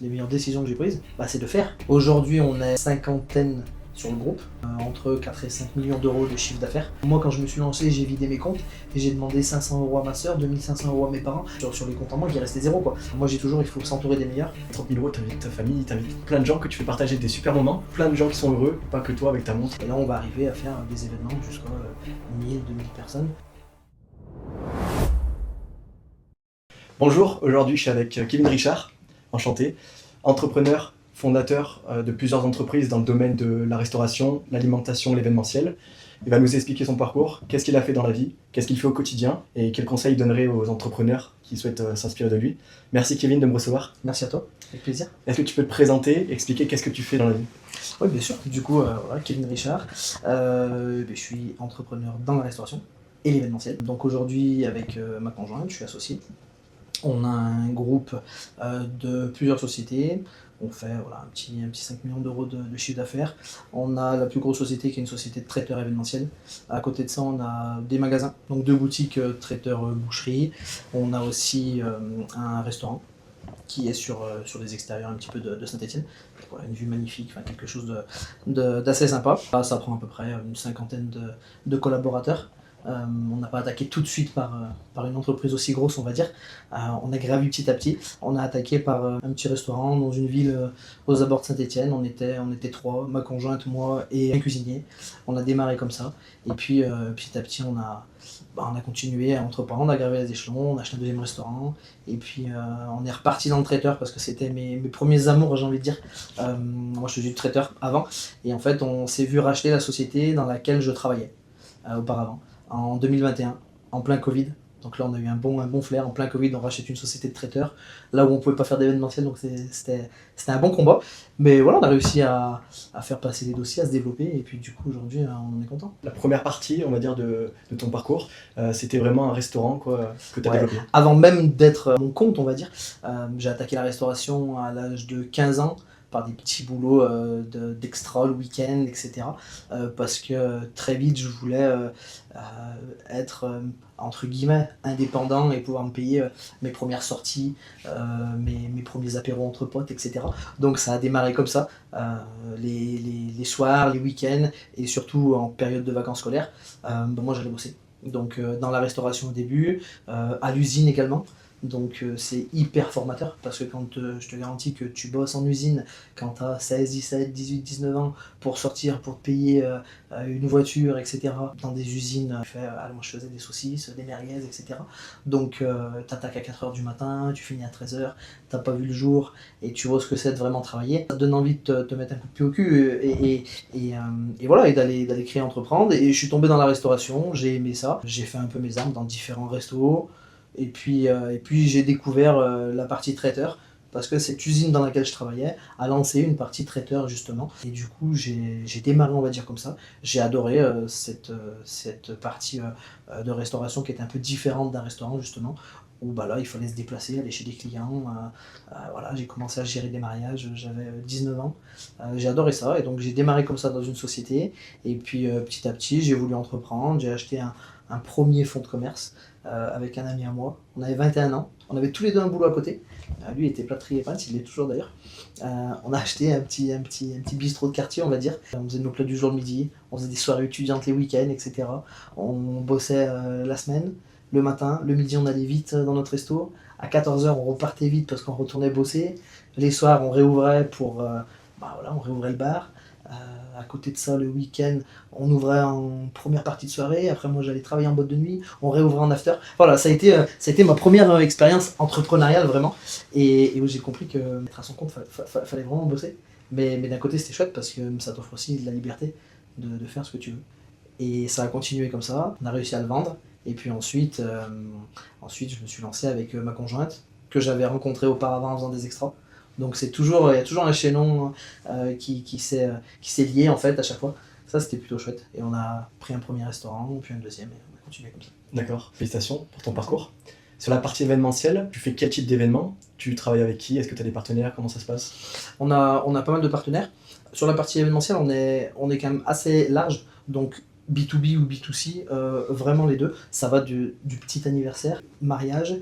les meilleures décisions que j'ai prises, c'est de faire. Aujourd'hui, on est cinquantaine sur le groupe, entre 4 et 5 millions d'euros de chiffre d'affaires. Moi, quand je me suis lancé, j'ai vidé mes comptes et j'ai demandé 500 € à ma soeur, 2500 € à mes parents. Sur les comptes en banque, il restait zéro, quoi. Moi, j'ai toujours, il faut s'entourer des meilleurs. 30 000 €, t'invites ta famille, t'invites plein de gens que tu fais partager des super moments, plein de gens qui sont heureux, pas que toi avec ta montre. Et là, on va arriver à faire des événements jusqu'à 1000, 2000 personnes. Bonjour, aujourd'hui je suis avec Kevin Richard, enchanté, entrepreneur, fondateur de plusieurs entreprises dans le domaine de la restauration, l'alimentation, l'événementiel. Il va nous expliquer son parcours, qu'est-ce qu'il a fait dans la vie, qu'est-ce qu'il fait au quotidien et quels conseils il donnerait aux entrepreneurs qui souhaitent s'inspirer de lui. Merci Kevin de me recevoir. Merci à toi, avec plaisir. Est-ce que tu peux te présenter, expliquer qu'est-ce que tu fais dans la vie? Oui, bien sûr. Du coup, voilà, Kevin Richard, je suis entrepreneur dans la restauration et l'événementiel. Donc aujourd'hui, avec ma conjointe, je suis associé. On a un groupe de plusieurs sociétés. On fait un petit 5 millions d'euros de chiffre d'affaires. On a la plus grosse société qui est une société de traiteurs événementiels. À côté de ça, on a des magasins, donc 2 boutiques traiteurs boucherie. On a aussi un restaurant qui est sur les extérieurs un petit peu de Saint-Étienne. Voilà, une vue magnifique, quelque chose d'assez sympa. Là, ça prend à peu près une cinquantaine de collaborateurs. On n'a pas attaqué tout de suite par une entreprise aussi grosse, on va dire. On a gravi petit à petit. On a attaqué par un petit restaurant dans une ville aux abords de Saint-Étienne. On était 3, ma conjointe, moi et un cuisinier. On a démarré comme ça. Et puis petit à petit, on a continué à entreprendre, on a gravé les échelons, on a acheté un deuxième restaurant. Et puis on est reparti dans le traiteur parce que c'était mes premiers amours, j'ai envie de dire. Moi, je faisais du traiteur avant. Et en fait, on s'est vu racheter la société dans laquelle je travaillais auparavant. En 2021, en plein Covid. Donc là, on a eu un bon flair. En plein Covid, on rachète une société de traiteurs, là où on ne pouvait pas faire d'événementiel, donc c'était un bon combat. Mais voilà, on a réussi à faire passer les dossiers, à se développer, et puis du coup, aujourd'hui, on en est content. La première partie, on va dire, de ton parcours, c'était vraiment un restaurant que tu as développé. Avant même d'être à mon compte, on va dire, j'ai attaqué la restauration à l'âge de 15 ans, par des petits boulots d'extra le week-end, etc. Parce que très vite, je voulais être, entre guillemets, indépendant et pouvoir me payer mes premières sorties, mes premiers apéros entre potes, etc. Donc ça a démarré comme ça, les soirs, les week-ends, et surtout en période de vacances scolaires, moi j'allais bosser. Donc dans la restauration au début, à l'usine également. Donc c'est hyper formateur parce que quand je te garantis que tu bosses en usine quand tu as 16, 17, 18, 19 ans pour sortir, pour te payer une voiture, etc. Dans des usines, moi je faisais des saucisses, des merguez, etc. Donc tu attaques à 4h du matin, tu finis à 13h, t'as pas vu le jour et tu vois ce que c'est de vraiment travailler. Ça te donne envie de te mettre un coup de pied au cul et voilà, et d'aller créer, entreprendre. Et je suis tombé dans la restauration, j'ai aimé ça, j'ai fait un peu mes armes dans différents restos. Et puis j'ai découvert la partie traiteur parce que cette usine dans laquelle je travaillais a lancé une partie traiteur justement. Et du coup j'ai démarré, on va dire comme ça. J'ai adoré cette partie de restauration qui est un peu différente d'un restaurant justement. Où là il fallait se déplacer, aller chez des clients. Voilà, j'ai commencé à gérer des mariages, j'avais 19 ans. J'ai adoré ça et donc j'ai démarré comme ça dans une société. Et puis petit à petit j'ai voulu entreprendre, j'ai acheté un premier fonds de commerce avec un ami à moi. On avait 21 ans, on avait tous les deux un boulot à côté. Lui était plâtrier et peintre, il l'est toujours d'ailleurs. On a acheté un petit bistrot de quartier, on va dire. On faisait nos plats du jour le midi, on faisait des soirées étudiantes les week-ends, etc. On bossait la semaine, le matin, le midi on allait vite dans notre resto. À 14h on repartait vite parce qu'on retournait bosser. Les soirs on réouvrait on réouvrait le bar. À côté de ça, le week-end, on ouvrait en première partie de soirée. Après, moi, j'allais travailler en boîte de nuit. On réouvrait en after. Voilà, ça a été ma première expérience entrepreneuriale, vraiment. Et où j'ai compris que mettre à son compte, fallait vraiment bosser. Mais d'un côté, c'était chouette parce que ça t'offre aussi de la liberté de faire ce que tu veux. Et ça a continué comme ça. On a réussi à le vendre. Et puis ensuite, je me suis lancé avec ma conjointe, que j'avais rencontrée auparavant en faisant des extras. Donc il y a toujours un chaînon qui s'est lié en fait à chaque fois. Ça c'était plutôt chouette. Et on a pris un premier restaurant, puis un deuxième, et on a continué comme ça. D'accord, félicitations pour ton parcours. Sur la partie événementielle, tu fais quel type d'événement? Tu travailles avec qui? Est-ce que tu as des partenaires? Comment ça se passe? On a pas mal de partenaires. Sur la partie événementielle, on est quand même assez large. Donc B2B ou B2C, vraiment les deux. Ça va du petit anniversaire, mariage,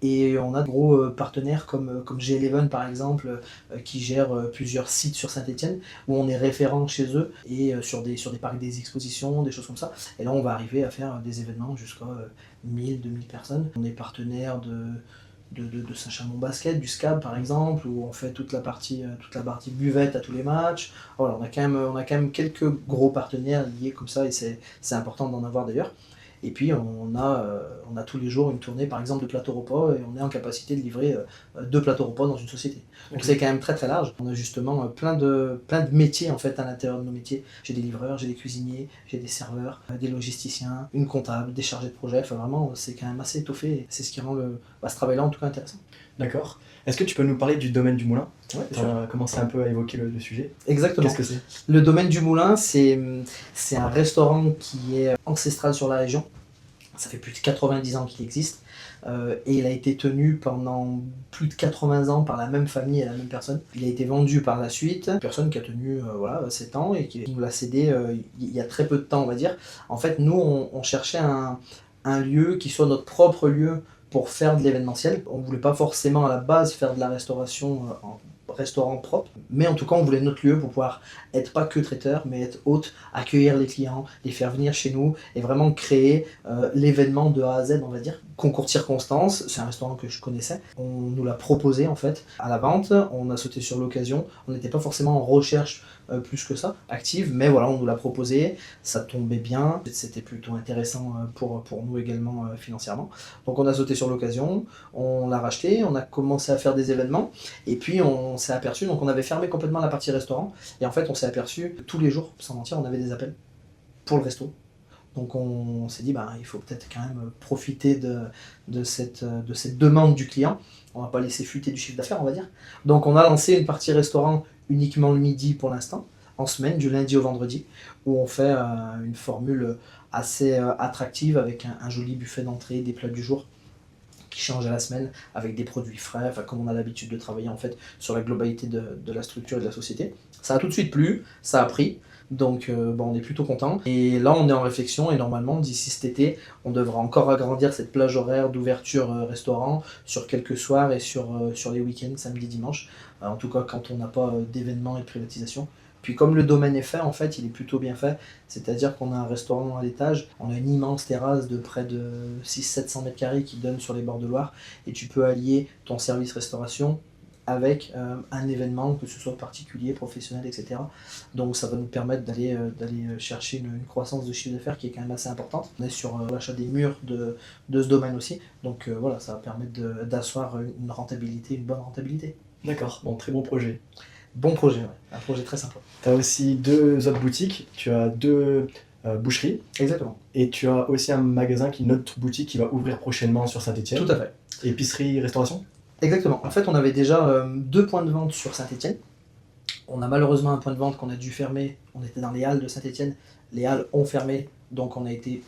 Et on a de gros partenaires comme G11 par exemple, qui gèrent plusieurs sites sur Saint-Étienne, où on est référent chez eux, et sur des parcs des expositions, des choses comme ça. Et là on va arriver à faire des événements jusqu'à 1000-2000 personnes. On est partenaire de Saint-Chamond Basket, du SCAB par exemple, où on fait toute la partie buvette à tous les matchs. Voilà, on a quand même quelques gros partenaires liés comme ça, et c'est important d'en avoir d'ailleurs. Et puis on a tous les jours une tournée par exemple de plateaux repas, et on est en capacité de livrer 2 plateaux repas dans une société. Donc c'est quand même très très large. On a justement plein de métiers en fait à l'intérieur de nos métiers. J'ai des livreurs, j'ai des cuisiniers, j'ai des serveurs, des logisticiens, une comptable, des chargés de projet. Enfin vraiment c'est quand même assez étoffé, et c'est ce qui rend ce travail-là en tout cas intéressant. D'accord. Est-ce que tu peux nous parler du domaine du moulin? Ouais, Tu as commencé un peu à évoquer le sujet. exactement. Qu'est-ce que c'est? Le domaine du Moulin, c'est un restaurant qui est ancestral sur la région. Ça fait plus de 90 ans qu'il existe, et il a été tenu pendant plus de 80 ans par la même famille et la même personne. Il a été vendu par la suite, une personne qui a tenu 7 ans et qui nous l'a cédé il y a très peu de temps on va dire. En fait nous on cherchait un lieu qui soit notre propre lieu pour faire de l'événementiel. On voulait pas forcément à la base faire de la restauration en restaurant propre, mais en tout cas on voulait notre lieu pour pouvoir être pas que traiteur, mais être hôte, accueillir les clients, les faire venir chez nous et vraiment créer l'événement de A à Z on va dire. Concours de circonstances, c'est un restaurant que je connaissais, on nous l'a proposé en fait à la vente, on a sauté sur l'occasion, on n'était pas forcément en recherche plus que ça, active, mais voilà, on nous l'a proposé, ça tombait bien, c'était plutôt intéressant pour nous également financièrement. Donc on a sauté sur l'occasion, on l'a racheté, on a commencé à faire des événements, et puis on s'est aperçu, donc on avait fermé complètement la partie restaurant, et en fait on s'est aperçu que tous les jours, sans mentir, on avait des appels pour le resto. Donc on s'est dit, il faut peut-être quand même profiter de cette demande du client. On va pas laisser fuiter du chiffre d'affaires, on va dire. Donc on a lancé une partie restaurant uniquement le midi pour l'instant, en semaine, du lundi au vendredi, où on fait une formule assez attractive avec un joli buffet d'entrée, des plats du jour qui changent à la semaine, avec des produits frais, comme on a l'habitude de travailler en fait sur la globalité de la structure et de la société. Ça a tout de suite plu, ça a pris. Donc on est plutôt content. Et là on est en réflexion, et normalement d'ici cet été, on devra encore agrandir cette plage horaire d'ouverture restaurant sur quelques soirs et sur les week-ends, samedi, dimanche. En tout cas quand on n'a pas d'événements et de privatisation. Puis comme le domaine est fait, en fait, il est plutôt bien fait. C'est-à-dire qu'on a un restaurant à l'étage, on a une immense terrasse de près de 600-700 mètres carrés qui donne sur les bords de Loire, et tu peux allier ton service restauration avec un événement, que ce soit particulier, professionnel, etc. Donc ça va nous permettre d'aller chercher une croissance de chiffre d'affaires qui est quand même assez importante. On est sur l'achat des murs de ce domaine aussi. Donc voilà, ça va permettre d'asseoir une rentabilité, une bonne rentabilité. D'accord, bon, très bon projet. Bon projet, ouais. Un projet très sympa. Tu as aussi 2 autres boutiques, tu as 2 boucheries, Exactement. et tu as aussi un magasin, une autre boutique qui va ouvrir prochainement sur Saint-Étienne. Tout à fait. Épicerie, restauration? Exactement. En fait, on avait déjà 2 points de vente sur Saint-Étienne. On a malheureusement un point de vente qu'on a dû fermer. On était dans les halles de Saint-Étienne. Les halles ont fermé, donc on a été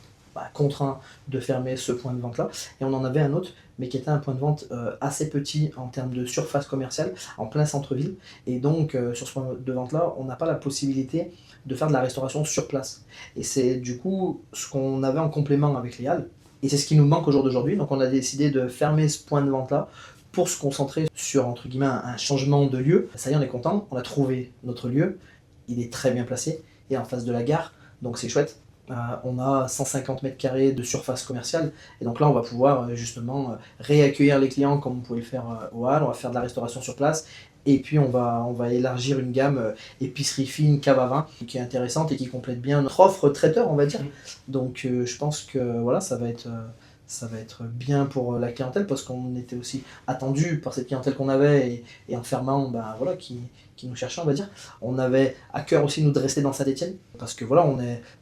contraint de fermer ce point de vente-là. Et on en avait un autre, mais qui était un point de vente assez petit en termes de surface commerciale, en plein centre-ville. Et donc, sur ce point de vente-là, on n'a pas la possibilité de faire de la restauration sur place. Et c'est du coup ce qu'on avait en complément avec les halles. Et c'est ce qui nous manque au jour d'aujourd'hui. Donc on a décidé de fermer ce point de vente-là pour se concentrer sur, entre guillemets, un changement de lieu. Ça y est, on est content, on a trouvé notre lieu, il est très bien placé, et en face de la gare, donc c'est chouette. On a 150 mètres carrés de surface commerciale, et donc là on va pouvoir justement réaccueillir les clients comme on pouvait le faire au Hall. On va faire de la restauration sur place, et puis on va élargir une gamme épicerie fine, cave à vin, qui est intéressante et qui complète bien notre offre traiteur, on va dire. Donc je pense que voilà, ça va être bien pour la clientèle, parce qu'on était aussi attendu par cette clientèle qu'on avait, et en fermant, qui nous cherchait, on va dire. On avait à cœur aussi nous de rester dans Saint-Étienne, parce que voilà,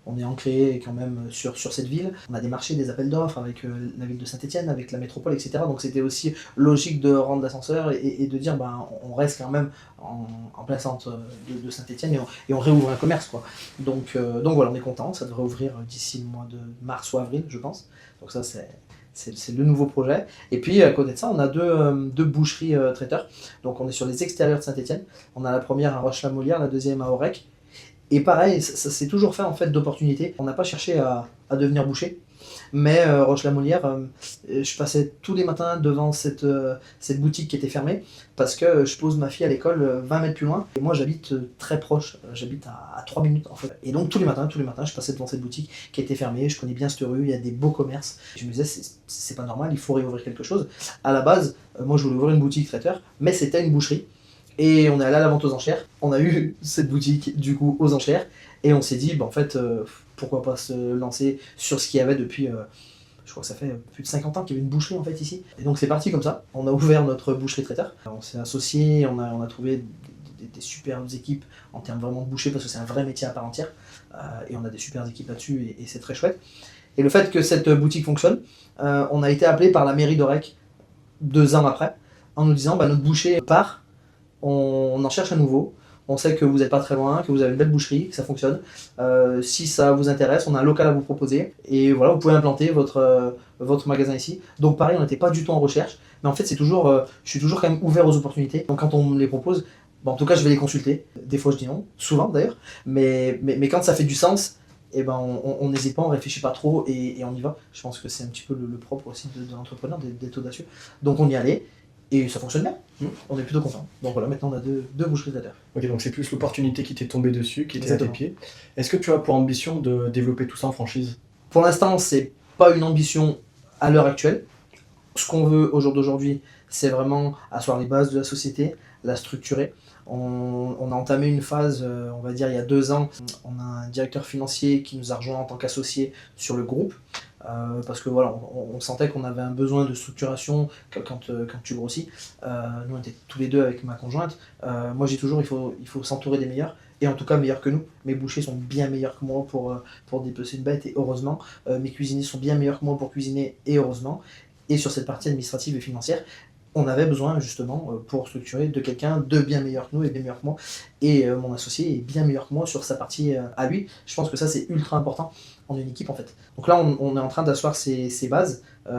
on est ancré quand même sur cette ville. On a des marchés, des appels d'offres avec la ville de Saint-Étienne, avec la métropole, etc. Donc c'était aussi logique de rendre l'ascenseur et de dire on reste quand même en plein centre de Saint-Étienne, et on réouvre un commerce, quoi. Donc voilà, on est content, ça devrait ouvrir d'ici le mois de mars ou avril, je pense. Donc ça c'est le nouveau projet. Et puis à côté de ça, on a deux boucheries traiteurs. Donc on est sur les extérieurs de Saint-Étienne. On a la première à Roche-la-Molière, la deuxième à Aurec. Et pareil, ça s'est toujours fait en fait d'opportunité. On n'a pas cherché à devenir boucher. Mais Roche-la-Molière, je passais tous les matins devant cette boutique qui était fermée parce que je pose ma fille à l'école 20 mètres plus loin. Et moi, j'habite très proche, j'habite à 3 minutes en fait. Et donc tous les matins, je passais devant cette boutique qui était fermée. Je connais bien cette rue, il y a des beaux commerces. Je me disais, c'est pas normal, il faut réouvrir quelque chose. À la base, moi, je voulais ouvrir une boutique traiteur, mais c'était une boucherie. Et on est allé à la vente aux enchères. On a eu cette boutique du coup aux enchères. Et on s'est dit, bah, en fait, pourquoi pas se lancer sur ce qu'il y avait depuis, je crois que ça fait plus de 50 ans qu'il y avait une boucherie en fait ici. Et donc c'est parti comme ça. On a ouvert notre boucherie traiteur. On s'est associés, on a trouvé des superbes équipes en termes vraiment de boucher parce que c'est un vrai métier à part entière. Et on a des superbes équipes là-dessus et c'est très chouette. Et le fait que cette boutique fonctionne, on a été appelé par la mairie d'Orec 2 ans après en nous disant, bah, notre boucher part. On en cherche un nouveau. On sait que vous n'êtes pas très loin, que vous avez une belle boucherie, que ça fonctionne. Si ça vous intéresse, on a un local à vous proposer. Et voilà, vous pouvez implanter votre magasin ici. Donc pareil, on n'était pas du tout en recherche. Mais en fait, je suis toujours quand même ouvert aux opportunités. Donc quand on me les propose, bon, en tout cas, je vais les consulter. Des fois, je dis non, souvent d'ailleurs. Mais quand ça fait du sens, eh ben, on n'hésite pas, on réfléchit pas trop et on y va. Je pense que c'est un petit peu le propre aussi de l'entrepreneur, d'être audacieux. Donc on y allait. Et ça fonctionne bien, on est plutôt content. Donc voilà, maintenant on a deux boucheries traiteur. Ok, donc c'est plus l'opportunité qui t'est tombée dessus, qui était à tes Exactement. pieds. Est-ce que tu as pour ambition de développer tout ça en franchise? Pour l'instant, c'est pas une ambition à l'heure actuelle. Ce qu'on veut au jour d'aujourd'hui, c'est vraiment asseoir les bases de la société, la structurer. On a entamé une phase, on va dire il y a 2 ans. On a un directeur financier qui nous a rejoint en tant qu'associé sur le groupe. Parce que voilà, on sentait qu'on avait un besoin de structuration quand tu grossis. Nous on était tous les deux avec ma conjointe. Moi j'ai toujours, il faut s'entourer des meilleurs, et en tout cas meilleurs que nous. Mes bouchers sont bien meilleurs que moi pour dépecer une bête, et heureusement. Mes cuisiniers sont bien meilleurs que moi pour cuisiner, et heureusement. Et sur cette partie administrative et financière, on avait besoin justement pour structurer de quelqu'un de bien meilleur que nous et bien meilleur que moi. Et mon associé est bien meilleur que moi sur sa partie à lui. Je pense que ça c'est ultra important en une équipe en fait. Donc là on est en train d'asseoir ces bases et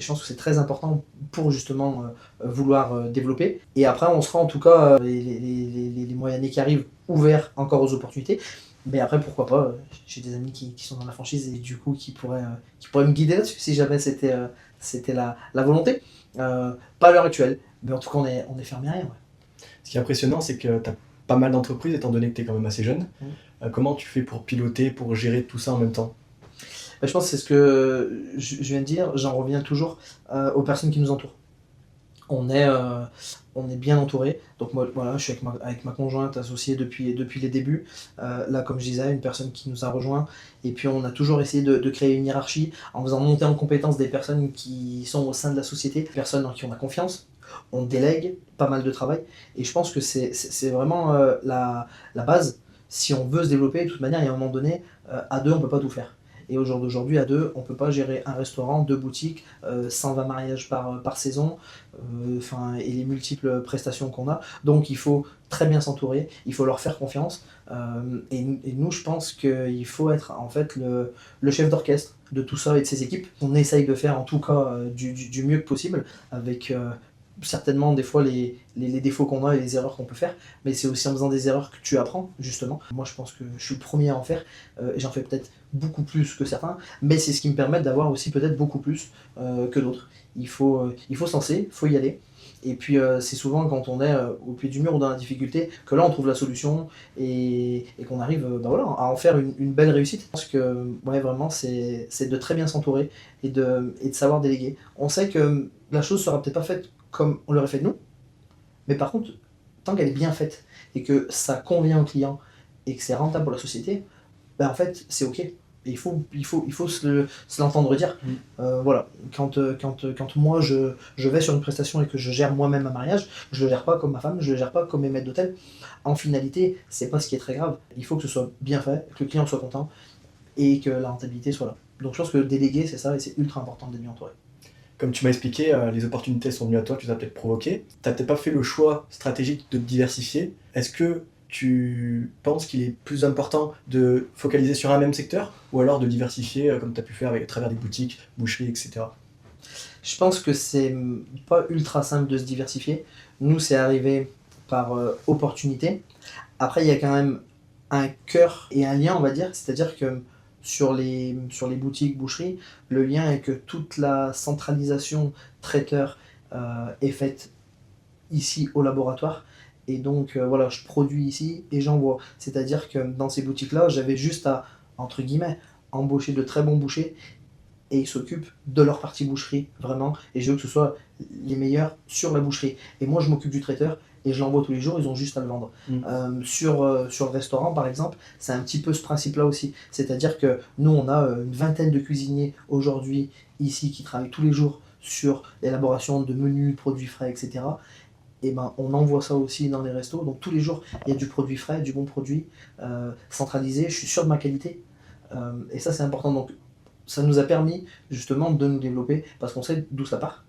je pense que c'est très important pour justement vouloir développer. Et après on sera en tout cas les mois et années qui arrivent ouverts encore aux opportunités. Mais après pourquoi pas, j'ai des amis qui sont dans la franchise et du coup qui pourraient me guider là-dessus si jamais c'était la volonté. Pas à l'heure actuelle, mais en tout cas on est fermé à rien. Ouais. Ce qui est impressionnant, c'est que tu as pas mal d'entreprises, étant donné que tu es quand même assez jeune. Comment tu fais pour piloter, pour gérer tout ça en même temps? Bah, je pense que c'est ce que je viens de dire, j'en reviens toujours aux personnes qui nous entourent. On est bien entouré. Donc moi, voilà, je suis avec ma conjointe associée depuis les débuts. Là, comme je disais, une personne qui nous a rejoint. Et puis on a toujours essayé de créer une hiérarchie en faisant monter en compétence des personnes qui sont au sein de la société, des personnes en qui on a confiance. On délègue pas mal de travail. Et je pense que c'est vraiment la base. Si on veut se développer, de toute manière, il y a un moment donné, à deux, on ne peut pas tout faire. Et au jour d'aujourd'hui, à deux, on ne peut pas gérer un restaurant, 2 boutiques, 120 mariages par saison, et les multiples prestations qu'on a. Donc il faut très bien s'entourer, il faut leur faire confiance. Et nous, je pense qu'il faut être en fait le chef d'orchestre de tout ça et de ces équipes. On essaye de faire en tout cas du mieux que possible, avec certainement des fois les défauts qu'on a et les erreurs qu'on peut faire, mais c'est aussi en faisant des erreurs que tu apprends, justement. Moi, je pense que je suis le premier à en faire, et j'en fais peut-être beaucoup plus que certains, mais c'est ce qui me permet d'avoir aussi peut-être beaucoup plus que d'autres. Il faut se lancer, il faut y aller. Et puis c'est souvent quand on est au pied du mur ou dans la difficulté que là on trouve la solution et qu'on arrive voilà, à en faire une belle réussite. Je pense que ouais, vraiment c'est de très bien s'entourer et de savoir déléguer. On sait que la chose sera peut-être pas faite comme on l'aurait fait de nous, mais par contre, tant qu'elle est bien faite et que ça convient au client et que c'est rentable pour la société, ben en fait c'est ok. Et il faut se l'entendre dire. Voilà, quand moi je vais sur une prestation et que je gère moi-même un mariage, je le gère pas comme ma femme, je le gère pas comme mes maîtres d'hôtel. En finalité, c'est pas ce qui est très grave. Il faut que ce soit bien fait, que le client soit content et que la rentabilité soit là. Donc je pense que déléguer c'est ça et c'est ultra important d'être bien entouré. Comme tu m'as expliqué, les opportunités sont venues à toi, tu les as peut-être provoquées. Tu n'as peut-être pas fait le choix stratégique de te diversifier. Est-ce que tu penses qu'il est plus important de focaliser sur un même secteur ou alors de diversifier comme tu as pu faire à travers des boutiques, boucheries, etc. Je pense que c'est pas ultra simple de se diversifier. Nous, c'est arrivé par opportunité. Après, il y a quand même un cœur et un lien, on va dire. C'est-à-dire que sur les boutiques boucheries, le lien est que toute la centralisation traiteur est faite ici au laboratoire. Et donc voilà, je produis ici et j'envoie. C'est-à-dire que dans ces boutiques-là, j'avais juste à, entre guillemets, embaucher de très bons bouchers et ils s'occupent de leur partie boucherie, vraiment. Et je veux que ce soit les meilleurs sur la boucherie. Et moi, je m'occupe du traiteur et je l'envoie tous les jours, ils ont juste à le vendre. Sur le restaurant, par exemple, c'est un petit peu ce principe-là aussi. C'est-à-dire que nous, on a une vingtaine de cuisiniers aujourd'hui, ici, qui travaillent tous les jours sur l'élaboration de menus, produits frais, etc. Et ben, on envoie ça aussi dans les restos. Donc tous les jours, il y a du produit frais, du bon produit, centralisé. Je suis sûr de ma qualité. Et ça, c'est important. Donc ça nous a permis justement de nous développer parce qu'on sait d'où ça part.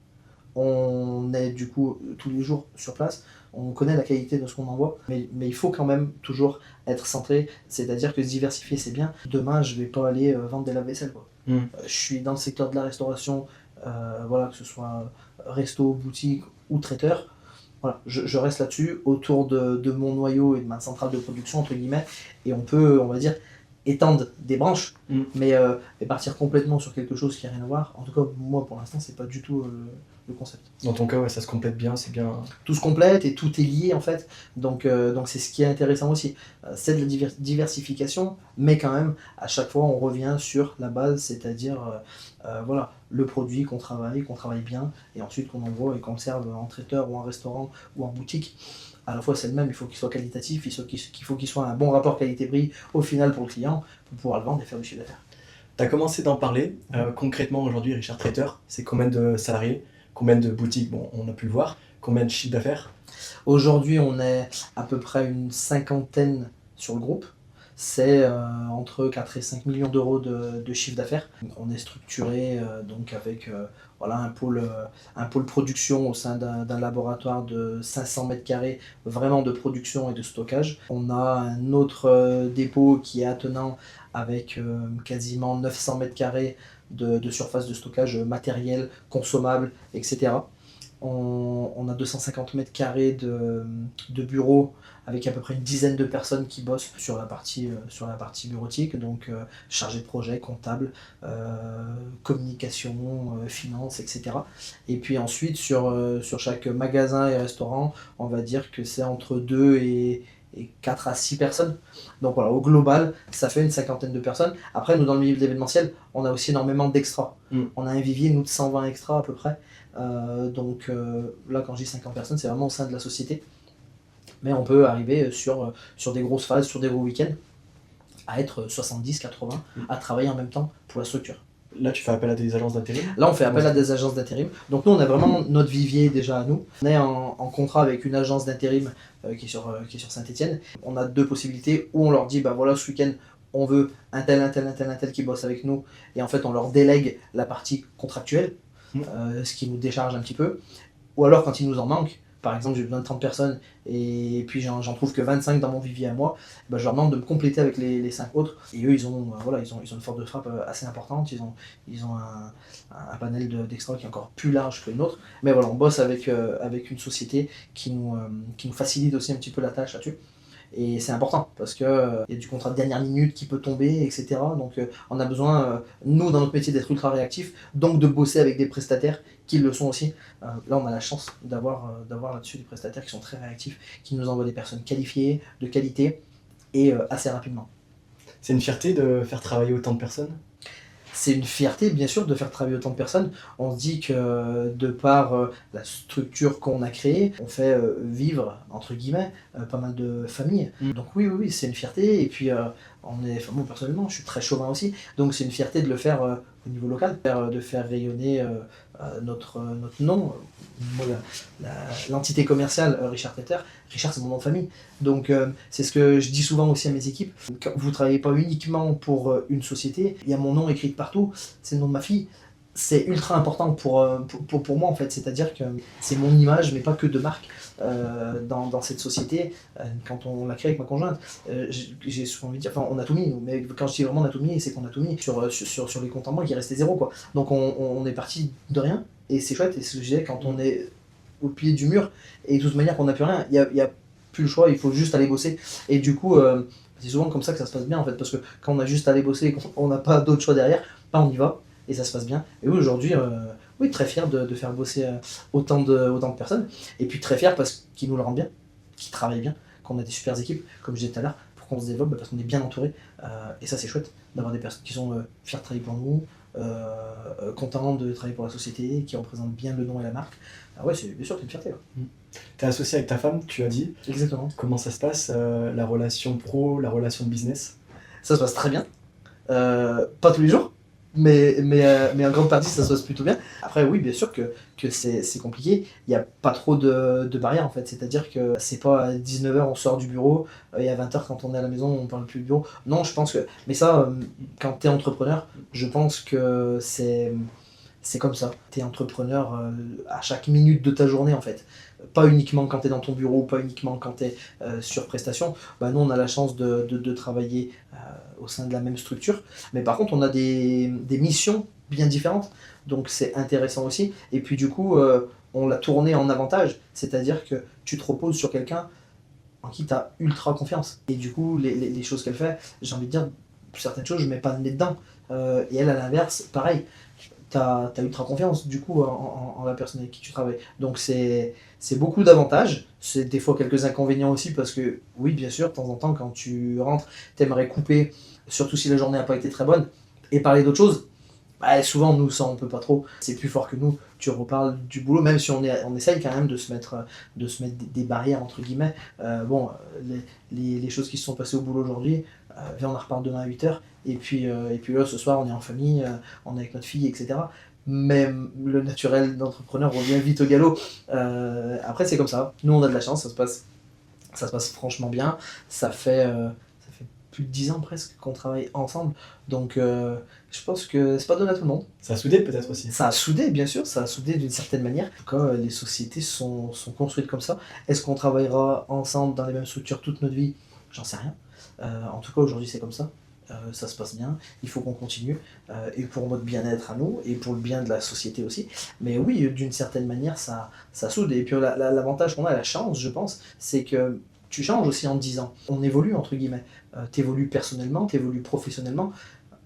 On est du coup tous les jours sur place, on connaît la qualité de ce qu'on envoie, mais il faut quand même toujours être centré, c'est-à-dire que se diversifier c'est bien. Demain je vais pas aller vendre des lave-vaisselle, quoi. Je suis dans le secteur de la restauration, voilà, que ce soit resto, boutique ou traiteur. Voilà, je reste là-dessus, autour de mon noyau et de ma centrale de production, entre guillemets, et on peut, on va dire, étendre des branches, mais partir complètement sur quelque chose qui n'a rien à voir. En tout cas, moi, pour l'instant, c'est pas du tout le concept. Dans ton cas, ouais, ça se complète bien, c'est bien. Tout se complète et tout est lié, en fait. Donc c'est ce qui est intéressant aussi. C'est de la diversification, mais quand même, à chaque fois, on revient sur la base, c'est-à-dire voilà, le produit qu'on travaille bien, et ensuite qu'on envoie et qu'on le serve en traiteur ou en restaurant ou en boutique. À la fois c'est le même, il faut qu'il soit qualitatif, il faut qu'il soit un bon rapport qualité-prix au final pour le client, pour pouvoir le vendre et faire du chiffre d'affaires. Tu as commencé d'en parler. Concrètement, aujourd'hui, Richard Traiteur, c'est combien de salariés, combien de boutiques, bon, on a pu le voir, combien de chiffre d'affaires? Aujourd'hui, on est à peu près une cinquantaine sur le groupe. C'est entre 4 et 5 millions d'euros de chiffre d'affaires. On est structuré donc avec voilà, un pôle production au sein d'un laboratoire de 500 mètres carrés, vraiment de production et de stockage. On a un autre dépôt qui est attenant avec quasiment 900 mètres carrés de surface de stockage matériel, consommable, etc. On a 250 mètres carrés de bureaux avec à peu près une dizaine de personnes qui bossent sur la partie bureautique, donc chargé de projet, comptable, communication, finance, etc. Et puis ensuite, sur chaque magasin et restaurant, on va dire que c'est entre 2 et 4 à 6 personnes. Donc voilà, au global, ça fait une cinquantaine de personnes. Après, nous, dans le milieu de l'événementiel, on a aussi énormément d'extras. On a un vivier, nous, de 120 extras à peu près. Donc là, quand je dis 50 personnes, c'est vraiment au sein de la société. Mais on peut arriver sur des grosses phases, sur des gros week-ends, à être 70, 80, à travailler en même temps pour la structure. Là, tu fais appel à des agences d'intérim? Là, on fait appel à des agences d'intérim. Donc nous, on a vraiment notre vivier déjà à nous. On est en contrat avec une agence d'intérim qui est sur Saint-Étienne. On a deux possibilités, où on leur dit, bah voilà, ce week-end, on veut un tel qui bosse avec nous, et en fait, on leur délègue la partie contractuelle, ce qui nous décharge un petit peu. Ou alors, quand il nous en manque, par exemple, j'ai besoin de 30 personnes et puis j'en trouve que 25 dans mon vivier à moi, bah, je leur demande de me compléter avec les 5 autres. Et eux, ils ont une force de frappe assez importante, ils ont un panel d'extra qui est encore plus large que le nôtre. Mais voilà, on bosse avec une société qui nous facilite aussi un petit peu la tâche là-dessus. Et c'est important parce qu'il y a du contrat de dernière minute qui peut tomber, etc. Donc on a besoin, nous, dans notre métier, d'être ultra réactifs, donc de bosser avec des prestataires qui le sont aussi. Là, on a la chance d'avoir là-dessus des prestataires qui sont très réactifs, qui nous envoient des personnes qualifiées, de qualité, et assez rapidement. C'est une fierté de faire travailler autant de personnes? C'est une fierté, bien sûr, de faire travailler autant de personnes. On se dit que de par la structure qu'on a créée, on fait vivre, entre guillemets, pas mal de familles. Donc oui, c'est une fierté. Et puis, moi, personnellement, je suis très chauvin aussi. Donc c'est une fierté de le faire au niveau local, de faire rayonner notre nom. Moi, l'entité commerciale Richard Traiteur, Richard, c'est mon nom de famille. Donc c'est ce que je dis souvent aussi à mes équipes. Vous ne travaillez pas uniquement pour une société, il y a mon nom écrit partout, c'est le nom de ma fille. C'est ultra important pour moi en fait, c'est-à-dire que c'est mon image, mais pas que de marque dans cette société. Quand on l'a créé avec ma conjointe, j'ai souvent envie de dire, enfin on a tout mis, mais quand je dis vraiment on a tout mis, c'est qu'on a tout mis sur les comptes en banque, il restait zéro, quoi. Donc on est parti de rien, et c'est chouette, et ce que je disais, quand on est au pied du mur, et de toute manière qu'on n'a plus rien, il y a plus le choix, il faut juste aller bosser. Et du coup, c'est souvent comme ça que ça se passe bien en fait, parce que quand on a juste à aller bosser et qu'on n'a pas d'autre choix derrière, on y va et ça se passe bien. Et oui, aujourd'hui, oui, très fier de faire bosser autant de personnes. Et puis très fier parce qu'ils nous le rendent bien, qu'ils travaillent bien, qu'on a des super équipes, comme je disais tout à l'heure, pour qu'on se développe, parce qu'on est bien entouré. Et ça, c'est chouette d'avoir des personnes qui sont fiers de travailler pour nous, contents de travailler pour la société, qui représentent bien le nom et la marque. Ah ouais, c'est bien sûr, c'est une fierté. Ouais. Tu es associé avec ta femme, tu as dit. Exactement. Comment ça se passe, la relation pro, la relation de business? Ça se passe très bien. Pas tous les jours, mais en grande partie ça se passe plutôt bien. Après oui, bien sûr que c'est compliqué, il n'y a pas trop de barrières en fait, c'est-à-dire que c'est pas à 19h on sort du bureau, et à 20h quand on est à la maison on parle plus du bureau. Non, je pense que... Mais ça, quand tu es entrepreneur, je pense que c'est comme ça. Tu es entrepreneur à chaque minute de ta journée en fait. Pas uniquement quand tu es dans ton bureau, pas uniquement quand tu es sur prestation. Bah, nous, on a la chance de travailler au sein de la même structure. Mais par contre, on a des missions bien différentes. Donc c'est intéressant aussi. Et puis du coup, on l'a tourné en avantage. C'est-à-dire que tu te reposes sur quelqu'un en qui tu as ultra confiance. Et du coup, les choses qu'elle fait, j'ai envie de dire, certaines choses, je ne mets pas le nez dedans. Et elle, à l'inverse, pareil. T'as ultra confiance du coup en la personne avec qui tu travailles. Donc c'est beaucoup d'avantages, c'est des fois quelques inconvénients aussi parce que oui bien sûr de temps en temps quand tu rentres t'aimerais couper, surtout si la journée n'a pas été très bonne, et parler d'autre chose. Bah, souvent nous ça on peut pas trop, c'est plus fort que nous, tu reparles du boulot même si on essaye quand même de se mettre des barrières entre guillemets. Bon les choses qui se sont passées au boulot aujourd'hui, viens on en reparle demain à 8h. Et puis là, ce soir, on est en famille, on est avec notre fille, etc. Mais le naturel d'entrepreneur revient vite au galop. Après, c'est comme ça. Nous, on a de la chance, ça se passe franchement bien. Ça fait plus de 10 ans presque qu'on travaille ensemble. Donc, je pense que c'est pas donné à tout le monde. Ça a soudé peut-être aussi. Ça a soudé, bien sûr, ça a soudé d'une certaine manière. En tout cas, les sociétés sont construites comme ça. Est-ce qu'on travaillera ensemble dans les mêmes structures toute notre vie? J'en sais rien. En tout cas, aujourd'hui, c'est comme ça. Ça se passe bien, il faut qu'on continue, et pour notre bien-être à nous, et pour le bien de la société aussi. Mais oui, d'une certaine manière, ça soude. Et puis l'avantage qu'on a, la chance, je pense, c'est que tu changes aussi en 10 ans. On évolue, entre guillemets. T'évolues personnellement, t'évolues professionnellement.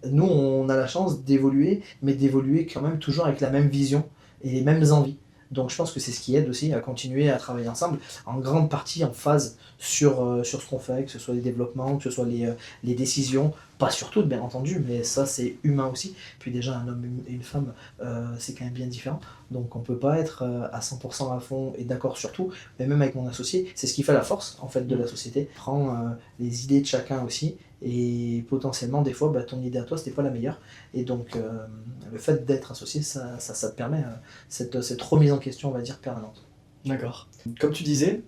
Nous, on a la chance d'évoluer, mais d'évoluer quand même toujours avec la même vision et les mêmes envies. Donc je pense que c'est ce qui aide aussi à continuer à travailler ensemble, en grande partie en phase sur ce qu'on fait, que ce soit les développements, que ce soit les décisions, pas sur toutes bien entendu, mais ça c'est humain aussi. Puis déjà un homme et une femme, c'est quand même bien différent, donc on peut pas être à 100% à fond et d'accord sur tout, mais même avec mon associé, c'est ce qui fait la force en fait de la société. Prends les idées de chacun aussi, et potentiellement des fois ton idée à toi c'était pas la meilleure, et donc le fait d'être associé ça te permet cette remise en question on va dire permanente. D'accord. Comme tu disais,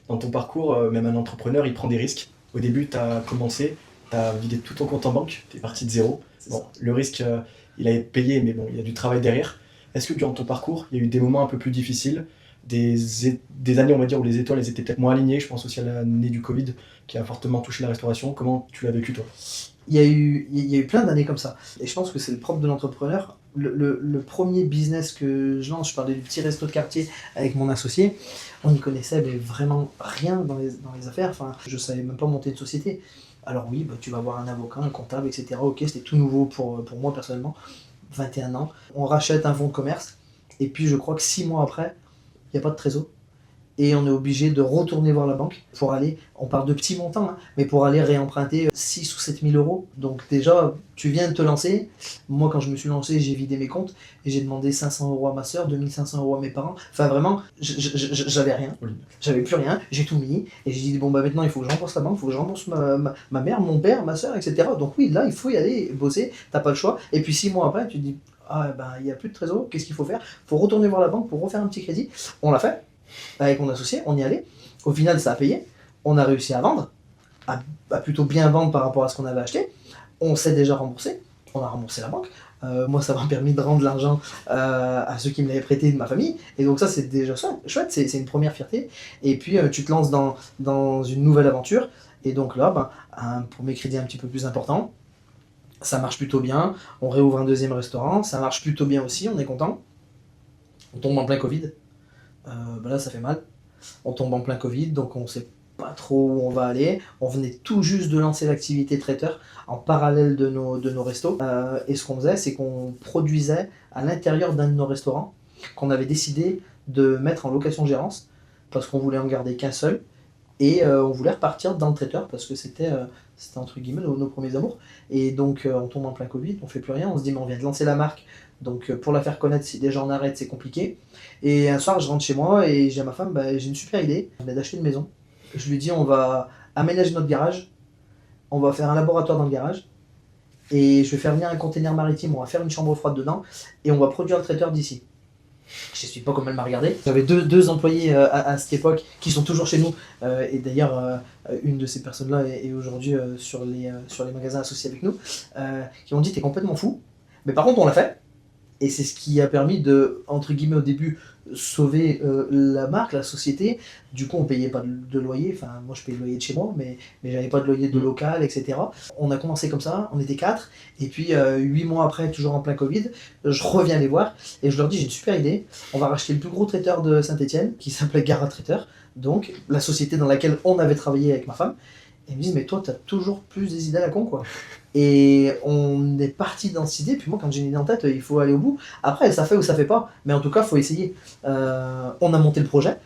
dans ton parcours, même un entrepreneur, il prend des risques. Au début, tu as commencé, tu as vidé tout ton compte en banque, tu es parti de zéro. Bon, le risque, il a été payé, mais bon, il y a du travail derrière. Est-ce que durant ton parcours, il y a eu des moments un peu plus difficiles, des années, on va dire, où les étoiles elles étaient peut-être moins alignées? Je pense aussi à l'année du Covid, qui a fortement touché la restauration. Comment tu l'as vécu, toi? Il y a eu plein d'années comme ça. Et je pense que c'est le propre de l'entrepreneur. Le premier business que je lance, je parlais du petit resto de quartier avec mon associé, on n'y connaissait mais vraiment rien dans les affaires. Enfin, je savais même pas monter de société. Alors oui, tu vas avoir un avocat, un comptable, etc. Ok, c'était tout nouveau pour moi personnellement. 21 ans. On rachète un fonds de commerce. Et puis je crois que 6 mois après, il n'y a pas de trésor. Et on est obligé de retourner voir la banque pour aller, on parle de petits montants, hein, mais pour aller réemprunter 6 ou 7 000 euros. Donc déjà, tu viens de te lancer. Moi, quand je me suis lancé, j'ai vidé mes comptes et j'ai demandé 500 euros à ma soeur, 2500 euros à mes parents. Enfin vraiment, j'avais rien, j'avais plus rien, j'ai tout mis. Et j'ai dit, bon bah maintenant, il faut que je rembourse la banque, il faut que je rembourse ma mère, mon père, ma soeur, etc. Donc oui, là, il faut y aller bosser, t'as pas le choix. Et puis 6 mois après, tu te dis, ah ben, il n'y a plus de trésor, qu'est-ce qu'il faut faire? Il faut retourner voir la banque pour refaire un petit crédit. On l'a fait. Avec mon associé, on y allait. Au final, ça a payé. On a réussi à vendre, à plutôt bien vendre par rapport à ce qu'on avait acheté. On s'est déjà remboursé. On a remboursé la banque. Moi, ça m'a permis de rendre l'argent à ceux qui me l'avaient prêté de ma famille. Et donc ça, c'est déjà chouette. C'est une première fierté. Et puis, tu te lances dans une nouvelle aventure. Et donc là, un premier crédit un petit peu plus important. Ça marche plutôt bien. On réouvre un deuxième restaurant. Ça marche plutôt bien aussi. On est content. On tombe en plein Covid. Là ça fait mal, on tombe en plein Covid, donc on sait pas trop où on va aller. On venait tout juste de lancer l'activité traiteur en parallèle de nos restos. Et ce qu'on faisait, c'est qu'on produisait à l'intérieur d'un de nos restaurants qu'on avait décidé de mettre en location-gérance parce qu'on voulait en garder qu'un seul. Et on voulait repartir dans le traiteur parce que c'était entre guillemets nos premiers amours. Et donc on tombe en plein Covid, on fait plus rien, on se dit mais on vient de lancer la marque, donc pour la faire connaître, si des gens en arrêtent, c'est compliqué. Et un soir je rentre chez moi et j'ai à ma femme, j'ai une super idée, on vient d'acheter une maison. Je lui dis on va aménager notre garage, on va faire un laboratoire dans le garage, et je vais faire venir un container maritime, on va faire une chambre froide dedans, et on va produire le traiteur d'ici. Je ne sais pas comment elle m'a regardé. J'avais deux employés à cette époque qui sont toujours chez nous. Et d'ailleurs, une de ces personnes-là est aujourd'hui sur les magasins associés avec nous. Qui m'ont dit t'es complètement fou. Mais par contre, on l'a fait. Et c'est ce qui a permis de, entre guillemets, au début, sauver la marque, la société. Du coup, on payait pas de loyer. Enfin, moi, je payais le loyer de chez moi, mais j'avais pas de loyer de local, etc. On a commencé comme ça, on était 4. Et puis, 8 mois après, toujours en plein Covid, je reviens les voir et je leur dis j'ai une super idée. On va racheter le plus gros traiteur de Saint-Etienne, qui s'appelait Gara Traiteur. Donc, la société dans laquelle on avait travaillé avec ma femme. Et ils me disent mais toi, t'as toujours plus des idées à la con, quoi. Et on est parti dans cette idée, puis moi quand j'ai une idée en tête, il faut aller au bout. Après, ça fait ou ça fait pas, mais en tout cas, il faut essayer. On a monté le projet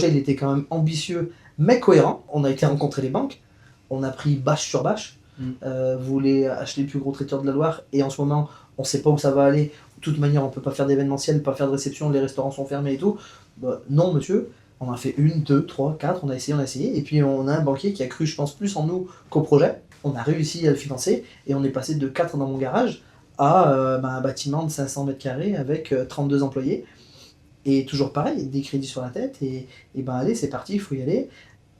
il était quand même ambitieux, mais cohérent. On a été rencontrer les banques, on a pris bâche sur bâche. Vous voulez acheter le plus gros traiteur de la Loire, et en ce moment, on sait pas où ça va aller. De toute manière, on peut pas faire d'événementiel, pas faire de réception, les restaurants sont fermés et tout. Bah, non, monsieur. On a fait 1, 2, 3, 4, on a essayé, et puis on a un banquier qui a cru, je pense, plus en nous qu'au projet. On a réussi à le financer, et on est passé de 4 dans mon garage à un bâtiment de 500 mètres carrés avec 32 employés. Et toujours pareil, des crédits sur la tête, et allez, c'est parti, il faut y aller.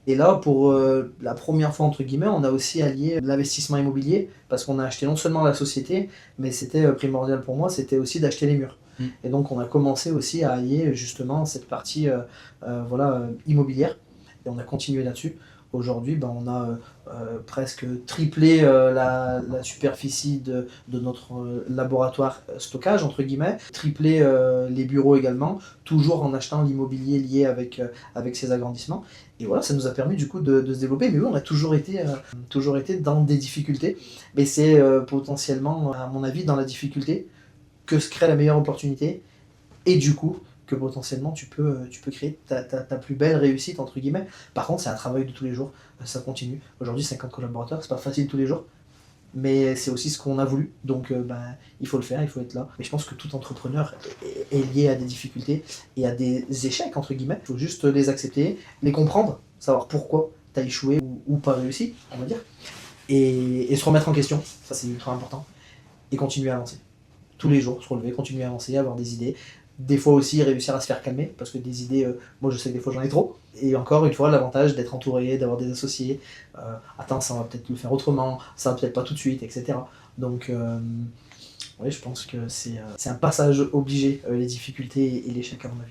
Et là, pour la première fois, entre guillemets, on a aussi allié l'investissement immobilier, parce qu'on a acheté non seulement la société, mais c'était primordial pour moi, c'était aussi d'acheter les murs. Et donc on a commencé aussi à allier justement cette partie immobilière, et on a continué là-dessus. Aujourd'hui, on a presque triplé la superficie de notre laboratoire stockage, entre guillemets, triplé les bureaux également, toujours en achetant l'immobilier lié avec ces agrandissements. Et voilà, ça nous a permis du coup de se développer. Mais oui, on a toujours été dans des difficultés. Mais c'est potentiellement, à mon avis, dans la difficulté que se crée la meilleure opportunité. Et du coup, que potentiellement tu peux créer ta plus belle réussite, entre guillemets. Par contre, c'est un travail de tous les jours, ça continue. Aujourd'hui, 50 collaborateurs, c'est pas facile tous les jours, mais c'est aussi ce qu'on a voulu, donc il faut le faire, il faut être là. Mais je pense que tout entrepreneur est lié à des difficultés et à des échecs, entre guillemets. Il faut juste les accepter, les comprendre, savoir pourquoi tu as échoué ou pas réussi, on va dire, et se remettre en question, ça c'est ultra important, et continuer à avancer. Tous les jours, se relever, continuer à avancer, avoir des idées. Des fois aussi réussir à se faire calmer, parce que des idées, moi je sais que des fois j'en ai trop. Et encore une fois, l'avantage d'être entouré, d'avoir des associés. Attends, ça on va peut-être le faire autrement, ça va peut-être pas tout de suite, etc. Donc, oui, je pense que c'est un passage obligé, les difficultés et l'échec à mon avis.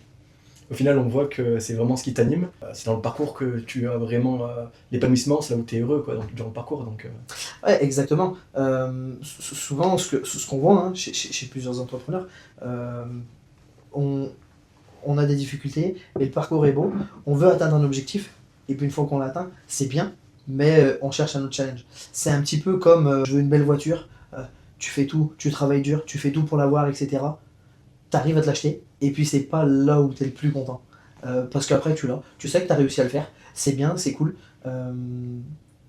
Au final, on voit que c'est vraiment ce qui t'anime. C'est dans le parcours que tu as vraiment l'épanouissement, c'est là où tu es heureux quoi, durant le parcours. Donc, Ouais, exactement. Souvent, ce qu'on voit chez plusieurs entrepreneurs, on a des difficultés, mais le parcours est beau. On veut atteindre un objectif, et puis une fois qu'on l'atteint, c'est bien, mais on cherche un autre challenge. C'est un petit peu comme je veux une belle voiture, tu fais tout, tu travailles dur, tu fais tout pour l'avoir, etc. T'arrives à te l'acheter, et puis c'est pas là où t'es le plus content. Parce qu'après tu l'as, tu sais que t'as réussi à le faire, c'est bien, c'est cool,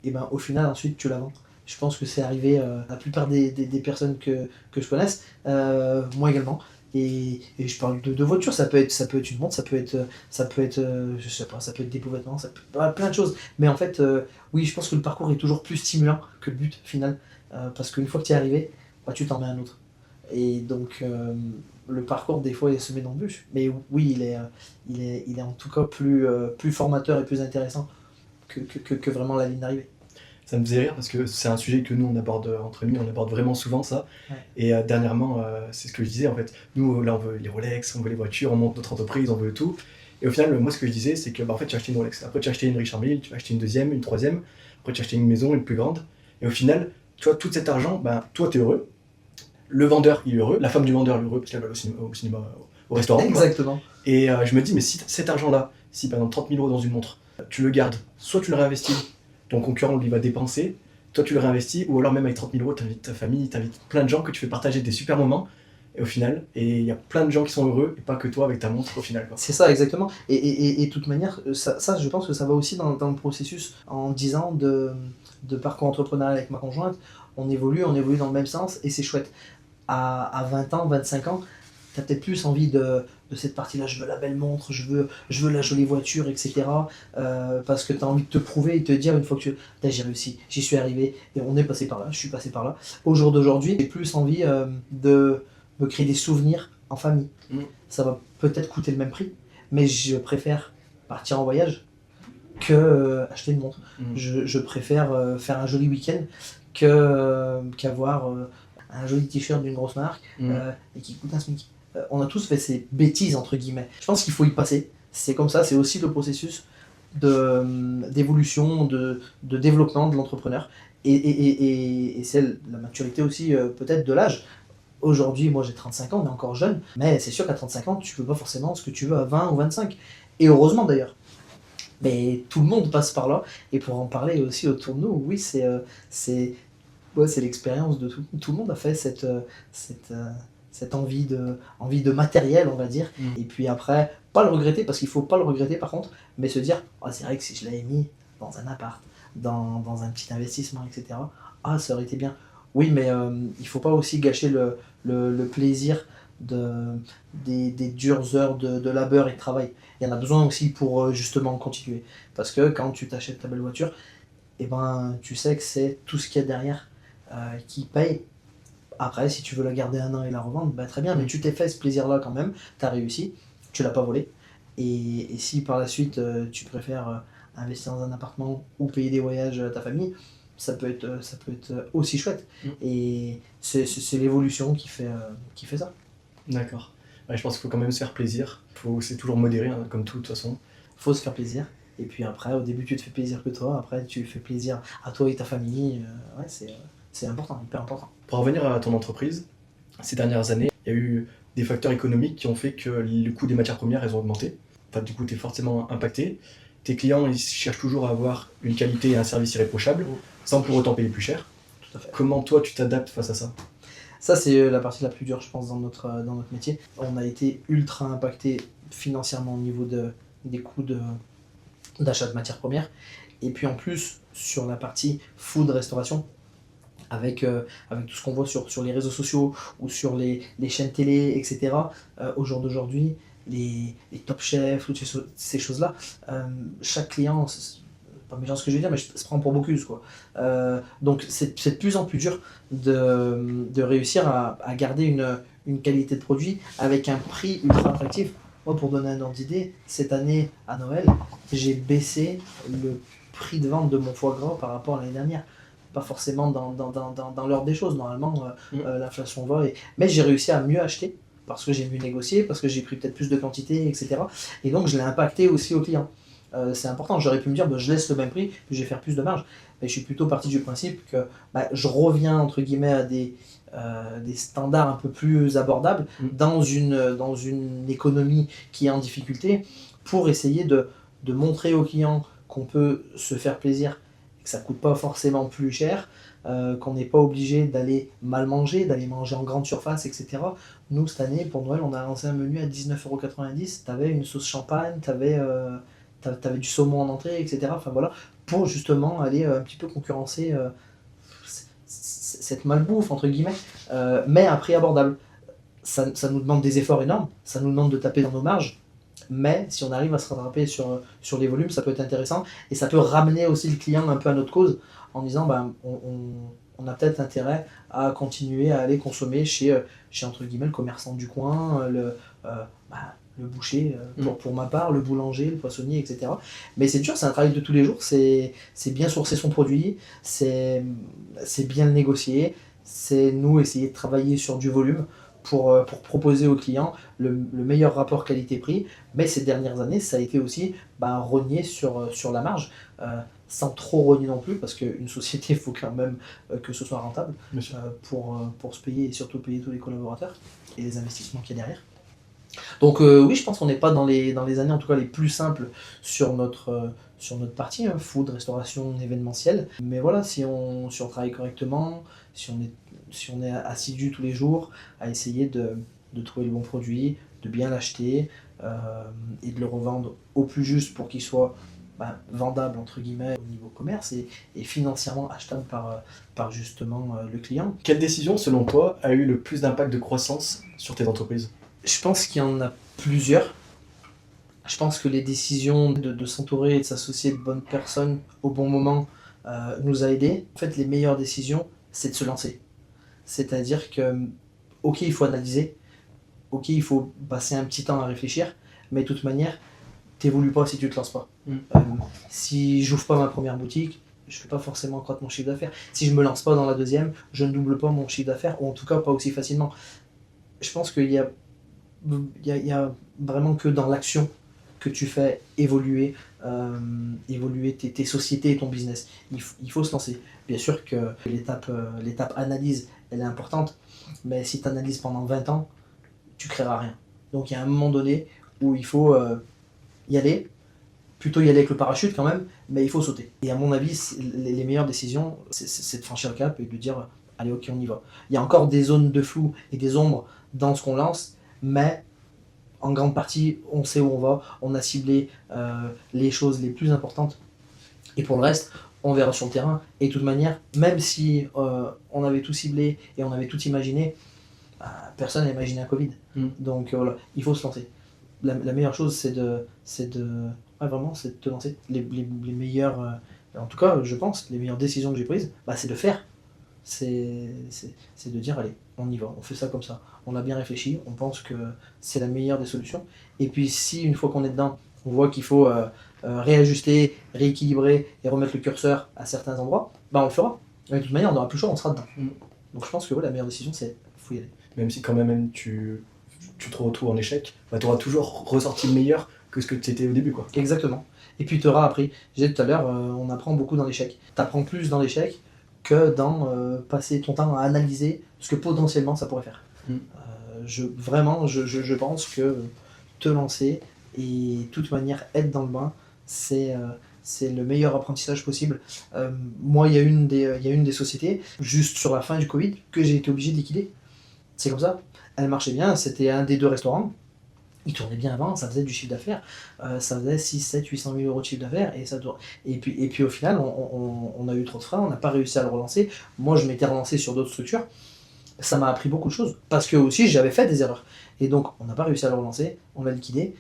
et au final ensuite tu la vends. Je pense que c'est arrivé à la plupart des personnes que je connaisse, moi également. Et je parle de voiture, ça peut être une montre, ça peut être je sais pas, ça peut être des vêtements, ça peut plein de choses. Mais en fait, oui, je pense que le parcours est toujours plus stimulant que le but final, parce qu'une fois que tu es arrivé, tu t'en mets un autre. Et donc le parcours des fois est semé d'embûches, mais oui, il est en tout cas plus formateur et plus intéressant que vraiment la ligne d'arrivée. Ça me faisait rire parce que c'est un sujet que nous on aborde entre nous, on aborde vraiment souvent ça. Ouais. Et dernièrement, c'est ce que je disais en fait. Nous là on veut les Rolex, on veut les voitures, on monte notre entreprise, on veut tout. Et au final, moi ce que je disais, c'est que en fait tu as acheté une Rolex, après tu as acheté une Richard Mille, tu vas acheter une deuxième, une troisième, après tu as acheté une maison, une plus grande. Et au final, tu vois, tout cet argent, toi t'es heureux, le vendeur il est heureux, la femme du vendeur elle est heureux parce qu'elle va au cinéma, au restaurant. Exactement. Et je me dis, mais si cet argent là, si par exemple 30 000 € dans une montre, tu le gardes. Soit tu le réinvestis, ton concurrent lui va dépenser, toi tu le réinvestis, ou alors même avec 30 000 euros, tu invites ta famille, tu invites plein de gens que tu fais partager des super moments, et au final, il y a plein de gens qui sont heureux, et pas que toi avec ta montre au final, quoi. C'est ça, exactement. Et de toute manière, ça, je pense que ça va aussi dans le processus. En 10 ans de parcours entrepreneurial avec ma conjointe, on évolue dans le même sens, et c'est chouette. À 20 ans, 25 ans, tu as peut-être plus envie de cette partie-là, je veux la belle montre, je veux la jolie voiture, etc. Parce que tu as envie de te prouver et de te dire, une fois que j'ai réussi, j'y suis arrivé, et on est passé par là, je suis passé par là. Au jour d'aujourd'hui, j'ai plus envie de me créer des souvenirs en famille. Ça va peut-être coûter le même prix, mais je préfère partir en voyage que acheter une montre. Je préfère faire un joli week-end qu'avoir un joli t-shirt d'une grosse marque et qui coûte un SMIC. On a tous fait ces bêtises, entre guillemets. Je pense qu'il faut y passer. C'est comme ça, c'est aussi le processus d'évolution, de développement de l'entrepreneur. Et c'est la maturité aussi, peut-être, de l'âge. Aujourd'hui, moi j'ai 35 ans, on est encore jeune, mais c'est sûr qu'à 35 ans, tu veux pas forcément ce que tu veux à 20 ou 25. Et heureusement d'ailleurs. Mais tout le monde passe par là. Et pour en parler aussi autour de nous, oui, c'est l'expérience de tout. Tout le monde a fait cette envie de matériel, on va dire. Et puis après, pas le regretter, parce qu'il faut pas le regretter par contre, mais se dire, ah, c'est vrai que si je l'avais mis dans un appart, dans un petit investissement, etc., ah, ça aurait été bien. Oui, mais il faut pas aussi gâcher le plaisir des dures heures de labeur et de travail. Il y en a besoin aussi pour justement continuer. Parce que quand tu t'achètes ta belle voiture, eh ben, tu sais que c'est tout ce qu'il y a derrière qui paye. Après, si tu veux la garder un an et la revendre, bah, très bien, mais tu t'es fait ce plaisir-là quand même, tu as réussi, tu l'as pas volé. Et si par la suite tu préfères investir dans un appartement ou payer des voyages à ta famille, ça peut être aussi chouette. Et c'est l'évolution qui fait ça. D'accord. Ouais, je pense qu'il faut quand même se faire plaisir. C'est toujours modéré, hein, comme tout de toute façon. Faut se faire plaisir. Et puis après, au début, tu te fais plaisir que toi. Après, tu fais plaisir à toi et ta famille. Ouais, c'est important, hyper important. Pour revenir à ton entreprise, ces dernières années, il y a eu des facteurs économiques qui ont fait que le coût des matières premières, elles ont augmenté. Enfin, du coup, tu es forcément impacté. Tes clients, ils cherchent toujours à avoir une qualité et un service irréprochable, sans pour autant payer plus cher. Tout à fait. Comment toi, tu t'adaptes face à ça ? Ça, c'est la partie la plus dure, je pense, dans notre métier. On a été ultra impacté financièrement au niveau des coûts d'achat de matières premières. Et puis en plus, sur la partie food restauration, avec tout ce qu'on voit sur les réseaux sociaux ou sur les chaînes télé, etc., au jour d'aujourd'hui, les top chefs, toutes ces choses-là, chaque client, c'est pas méchant ce que je veux dire, mais se prend pour Bocuse, quoi. Donc c'est de plus en plus dur de réussir à garder une qualité de produit avec un prix ultra attractif. Moi, pour donner un ordre d'idée, cette année à Noël, j'ai baissé le prix de vente de mon foie gras par rapport à l'année dernière. Pas forcément dans l'ordre des choses, normalement l'inflation va, mais j'ai réussi à mieux acheter parce que j'ai mieux négocié, parce que j'ai pris peut-être plus de quantité, etc. Et donc je l'ai impacté aussi au client. C'est important, j'aurais pu me dire je laisse le même prix, puis je vais faire plus de marge. Mais je suis plutôt parti du principe que je reviens entre guillemets à des standards un peu plus abordables dans une économie qui est en difficulté, pour essayer de montrer aux clients qu'on peut se faire plaisir, que ça ne coûte pas forcément plus cher, qu'on n'est pas obligé d'aller mal manger, d'aller manger en grande surface, etc. Nous, cette année, pour Noël, on a lancé un menu à 19,90 €. Tu avais une sauce champagne, tu avais du saumon en entrée, etc. Enfin voilà, pour justement aller un petit peu concurrencer cette malbouffe, entre guillemets, mais à un prix abordable. Ça nous demande des efforts énormes, ça nous demande de taper dans nos marges, mais si on arrive à se rattraper sur les volumes, ça peut être intéressant, et ça peut ramener aussi le client un peu à notre cause, en disant on a peut-être intérêt à continuer à aller consommer chez entre guillemets le commerçant du coin, le boucher, pour ma part, le boulanger, le poissonnier, etc. Mais c'est dur, c'est un travail de tous les jours, c'est bien sourcer son produit, c'est bien le négocier, c'est nous essayer de travailler sur du volume pour proposer aux clients le meilleur rapport qualité-prix. Mais ces dernières années, ça a été aussi rogner sur la marge, sans trop rogner non plus, parce qu'une société, il faut quand même que ce soit rentable pour se payer, et surtout payer tous les collaborateurs et les investissements qu'il y a derrière. Donc oui, je pense qu'on n'est pas dans les années en tout cas les plus simples sur notre sur notre partie, hein, food, restauration, événementiel. Mais voilà, si on travaille correctement, si on est assidu tous les jours à essayer de trouver le bon produit, de bien l'acheter et de le revendre au plus juste pour qu'il soit vendable entre guillemets au niveau commerce et financièrement achetable par justement le client. Quelle décision, selon toi, a eu le plus d'impact de croissance sur tes entreprises? Je pense qu'il y en a plusieurs. Je pense que les décisions de s'entourer et de s'associer de bonnes personnes au bon moment nous a aidés. En fait, les meilleures décisions, c'est de se lancer. C'est-à-dire que, ok, il faut analyser, ok, il faut passer un petit temps à réfléchir, mais de toute manière, t'évolues pas si tu te lances pas. Euh, Si j'ouvre pas ma première boutique, je vais pas forcément croître mon chiffre d'affaires. Si je me lance pas dans la deuxième, je ne double pas mon chiffre d'affaires, ou en tout cas pas aussi facilement. Je pense qu'il y a vraiment que dans l'action que tu fais évoluer tes sociétés et ton business. Il faut se lancer. Bien sûr que l'étape analyse, elle est importante, mais si tu analyses pendant 20 ans, tu créeras rien. Donc il y a un moment donné où il faut y aller, plutôt y aller avec le parachute quand même, mais il faut sauter. Et à mon avis, les meilleures décisions, c'est de franchir le cap et de dire allez, ok, on y va. Il y a encore des zones de flou et des ombres dans ce qu'on lance, mais en grande partie, on sait où on va, on a ciblé les choses les plus importantes, et pour le reste, on verra sur le terrain. Et de toute manière, même si on avait tout ciblé et on avait tout imaginé, personne n'a imaginé un Covid. Donc voilà, il faut se lancer. La meilleure chose, vraiment, c'est de te lancer. Les meilleures, en tout cas, je pense, les meilleures décisions que j'ai prises, c'est de faire. C'est de dire, allez, on y va, on fait ça comme ça. On a bien réfléchi, on pense que c'est la meilleure des solutions. Et puis si une fois qu'on est dedans, on voit qu'il faut réajuster, rééquilibrer et remettre le curseur à certains endroits, on le fera. Et de toute manière, on n'aura plus le choix, on sera dedans. Donc je pense que la meilleure décision, c'est faut y aller. Même si quand même tu te retrouves en échec, tu auras toujours ressorti le meilleur que ce que tu étais au début, quoi. Exactement. Et puis tu auras appris. Je disais tout à l'heure, on apprend beaucoup dans l'échec. Tu apprends plus dans l'échec que dans passer ton temps à analyser ce que potentiellement ça pourrait faire. Je pense que te lancer et de toute manière être dans le bain, c'est le meilleur apprentissage possible. Moi, il y a une des sociétés, juste sur la fin du Covid, que j'ai été obligé de liquider. C'est comme ça. Elle marchait bien, c'était un des deux restaurants. Il tournait bien avant, ça faisait du chiffre d'affaires, ça faisait 6, 7, 800 000 euros de chiffre d'affaires, et puis au final, on a eu trop de freins, on n'a pas réussi à le relancer. Moi, je m'étais relancé sur d'autres structures, ça m'a appris beaucoup de choses, parce que aussi j'avais fait des erreurs. Et donc, on n'a pas réussi à le relancer, on l'a liquidé,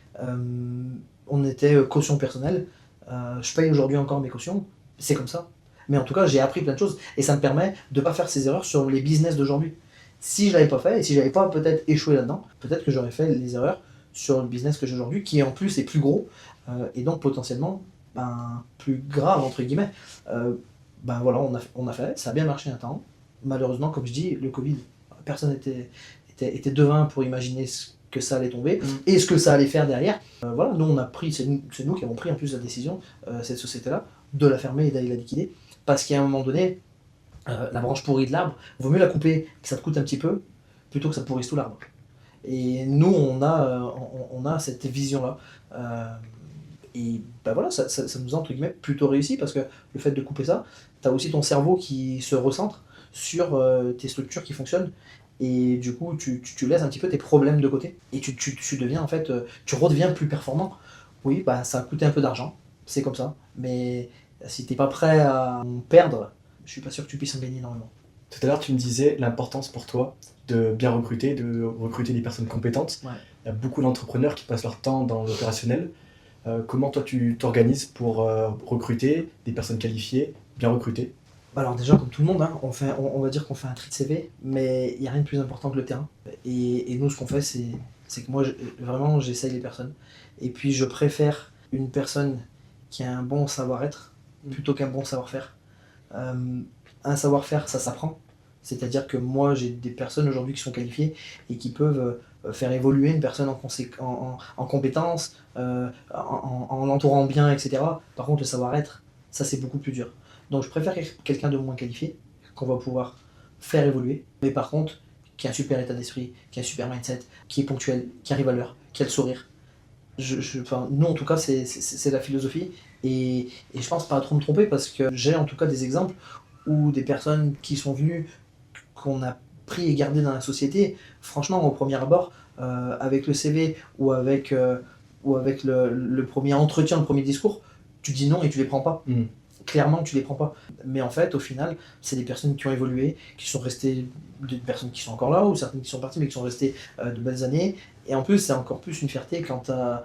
on était caution personnelle, je paye aujourd'hui encore mes cautions, c'est comme ça. Mais en tout cas, j'ai appris plein de choses, et ça me permet de ne pas faire ces erreurs sur les business d'aujourd'hui. Si je l'avais pas fait, et si j'avais pas peut-être échoué là-dedans, peut-être que j'aurais fait les erreurs sur le business que j'ai aujourd'hui, qui en plus est plus gros, et donc potentiellement plus grave, entre guillemets. Voilà, on a fait, ça a bien marché un temps. Malheureusement, comme je dis, le Covid, personne était devin pour imaginer ce que ça allait tomber, et ce que ça allait faire derrière. Voilà, nous, c'est nous qui avons pris en plus la décision, cette société-là, de la fermer et d'aller la liquider, parce qu'à un moment donné, la branche pourrie de l'arbre, vaut mieux la couper, que ça te coûte un petit peu, plutôt que ça pourrisse tout l'arbre. Et nous, on a cette vision-là. Et voilà, ça nous a entre guillemets plutôt réussi, parce que le fait de couper ça, tu as aussi ton cerveau qui se recentre sur tes structures qui fonctionnent. Et du coup, tu laisses un petit peu tes problèmes de côté. Et tu deviens en fait, tu redeviens plus performant. Oui, ça a coûté un peu d'argent, c'est comme ça. Mais si t'es pas prêt à en perdre, je suis pas sûr que tu puisses en gagner énormément. Tout à l'heure, tu me disais l'importance pour toi de bien recruter, de recruter des personnes compétentes. Ouais. Il y a beaucoup d'entrepreneurs qui passent leur temps dans l'opérationnel. Comment toi tu t'organises pour recruter des personnes qualifiées, bien recrutées? Alors déjà, comme tout le monde, hein, on va dire qu'on fait un tri de CV, mais il n'y a rien de plus important que le terrain. Et nous, ce qu'on fait, c'est que moi, vraiment, j'essaye les personnes. Et puis, je préfère une personne qui a un bon savoir-être plutôt qu'un bon savoir-faire. Un savoir-faire, ça s'apprend. C'est-à-dire que moi, j'ai des personnes aujourd'hui qui sont qualifiées et qui peuvent faire évoluer une personne en compétences, en l'entourant bien, etc. Par contre, le savoir-être, ça, c'est beaucoup plus dur. Donc je préfère quelqu'un de moins qualifié, qu'on va pouvoir faire évoluer, mais par contre, qui a un super état d'esprit, qui a un super mindset, qui est ponctuel, qui arrive à l'heure, qui a le sourire. Nous, en tout cas, c'est la philosophie, Et je pense pas trop me tromper parce que j'ai en tout cas des exemples où des personnes qui sont venues, qu'on a pris et gardé dans la société, franchement, au premier abord, avec le CV ou avec le premier entretien, le premier discours, tu dis non et tu les prends pas. Mm. Clairement, tu les prends pas. Mais en fait, au final, c'est des personnes qui ont évolué, qui sont restées, des personnes qui sont encore là, ou certaines qui sont parties, mais qui sont restées de belles années. Et en plus, c'est encore plus une fierté quand t'as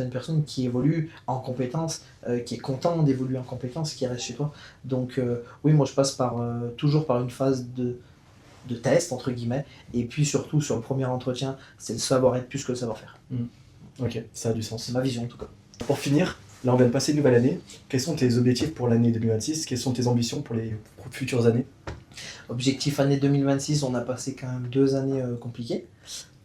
une personne qui évolue en compétences, qui est content d'évoluer en compétences, qui reste chez toi. Donc oui, moi je passe toujours par une phase de test, entre guillemets, et puis surtout sur le premier entretien, c'est le savoir-être plus que le savoir-faire. Mm. Ok, ça a du sens. C'est ma vision en tout cas. Pour finir, là on vient de passer une nouvelle année. Quels sont tes objectifs pour l'année 2026? Quelles sont tes ambitions pour les futures années? Objectif année 2026, on a passé quand même 2 années compliquées.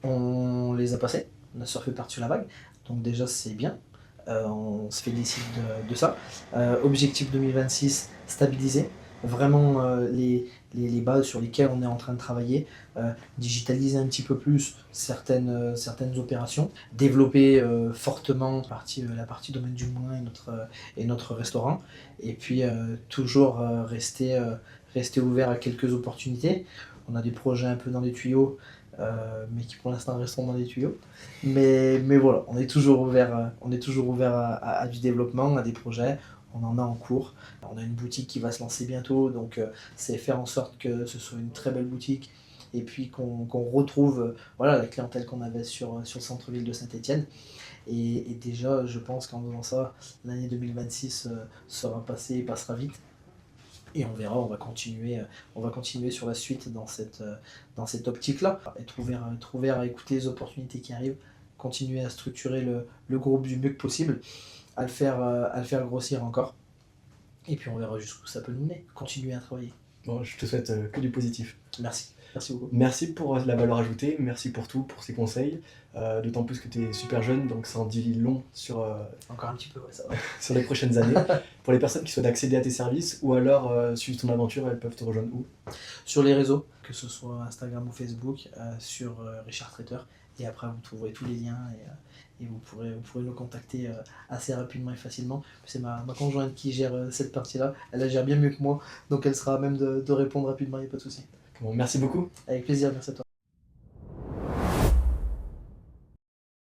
On les a passées, on a surfé par-dessus la vague, donc déjà c'est bien. On se félicite de ça. Objectif 2026, stabiliser vraiment les bases sur lesquelles on est en train de travailler, digitaliser un petit peu plus certaines opérations, développer fortement la partie domaine du moulin et notre restaurant, et puis toujours rester ouvert à quelques opportunités. On a des projets un peu dans les tuyaux, mais qui pour l'instant resteront dans les tuyaux. Mais voilà, on est toujours ouvert, à du développement, à des projets. On en a en cours. On a une boutique qui va se lancer bientôt, donc c'est faire en sorte que ce soit une très belle boutique et puis qu'on retrouve voilà, la clientèle qu'on avait sur le centre-ville de Saint-Étienne. Et déjà, je pense qu'en faisant ça, l'année 2026 sera passée et passera vite. Et on verra, on va continuer sur la suite dans cette optique-là. Être ouvert à écouter les opportunités qui arrivent, continuer à structurer le groupe du mieux que possible, à le faire grossir encore. Et puis on verra jusqu'où ça peut nous mener. Continuer à travailler. Bon, je te souhaite que du positif. Merci beaucoup. Merci pour la valeur ajoutée, merci pour tout, pour ces conseils. D'autant plus que tu es super jeune, donc ça en dit long sur, Encore un petit peu, ouais, ça va. sur les prochaines années. Pour les personnes qui souhaitent accéder à tes services ou alors suivre ton aventure, elles peuvent te rejoindre où? Sur les réseaux, que ce soit Instagram ou Facebook, sur Richard Traiteur. Et après, vous trouverez tous les liens et vous pourrez nous contacter assez rapidement et facilement. C'est ma conjointe qui gère cette partie-là. Elle la gère bien mieux que moi, donc elle sera à même de répondre rapidement, il n'y a pas de souci. Bon, merci beaucoup. Avec plaisir, merci à toi.